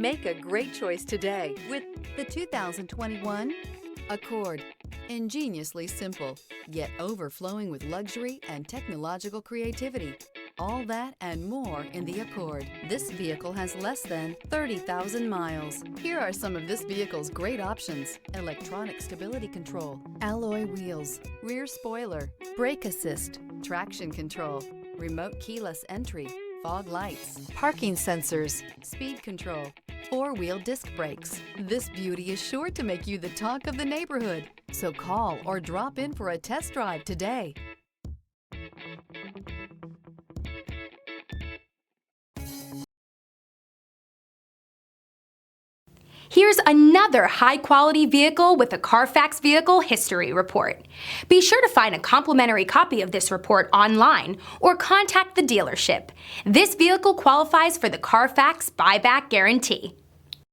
Make a great choice today with the 2021 Accord. Ingeniously simple, yet overflowing with luxury and technological creativity. All that and more in the Accord. This vehicle has less than 30,000 miles. Here are some of this vehicle's great options: electronic stability control, alloy wheels, rear spoiler, brake assist, traction control, remote keyless entry, fog lights, parking sensors, speed control, four-wheel disc brakes. This beauty is sure to make you the talk of the neighborhood. So call or drop in for a test drive today. Here's another high-quality vehicle with a CARFAX Vehicle History Report. Be sure to find a complimentary copy of this report online or contact the dealership. This vehicle qualifies for the CARFAX Buyback Guarantee.